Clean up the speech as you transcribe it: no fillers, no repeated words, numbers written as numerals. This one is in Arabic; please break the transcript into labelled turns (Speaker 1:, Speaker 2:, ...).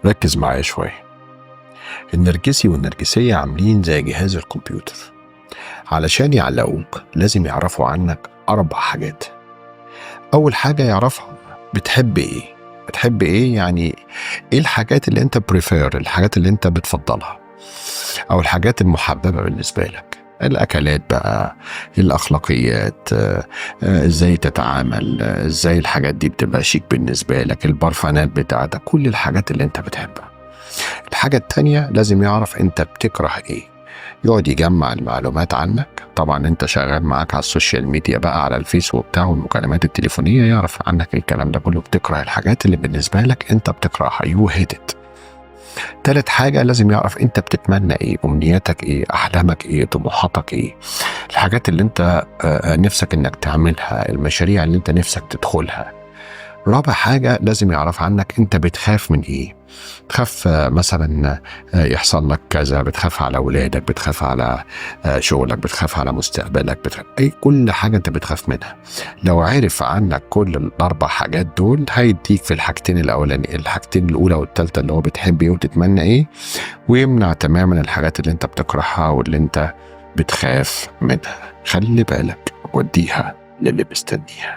Speaker 1: ركز معايا شوية. النرجسي والنرجسية عاملين زي جهاز الكمبيوتر، علشان يعلقوك لازم يعرفوا عنك 4 حاجات. أول حاجة يعرفها بتحب إيه. بتحب إيه يعني إيه الحاجات اللي أنت بريفير، الحاجات اللي أنت بتفضلها أو الحاجات المحببة بالنسبة لك. الأكلات بقى، الأخلاقيات، إزاي تتعامل، إزاي الحاجات دي بتبقى شيك بالنسبة لك، البرفانات بتاعتك، كل الحاجات اللي أنت بتحبها. الحاجة التانية لازم يعرف أنت بتكره إيه، يقعد يجمع المعلومات عنك. طبعا أنت شغال معاك على السوشيال ميديا بقى، على الفيس وبتاع والمكالمات التليفونية، يعرف عنك الكلام ده كله. بتكره الحاجات اللي بالنسبة لك أنت بتكرهها، يو هيت. تالت حاجة لازم يعرف أنت بتتمنى إيه، أمنياتك إيه، أحلامك إيه، طموحاتك إيه، الحاجات اللي أنت نفسك إنك تعملها، المشاريع اللي أنت نفسك تدخلها. رابع حاجة لازم يعرف عنك أنت بتخاف من إيه. بتخاف مثلا يحصل لك كذا، بتخاف على أولادك، بتخاف على شغلك، بتخاف على مستقبلك، بتخاف كل حاجة أنت بتخاف منها. لو عرف عنك كل ال4 حاجات دول هيديك في الحاجتين الأولى والثالثة اللي هو بتحب إيه وتتمنى إيه، ويمنع تماما الحاجات اللي أنت بتكرهها واللي أنت بتخاف منها. خلي بالك، وديها للي مستنيها.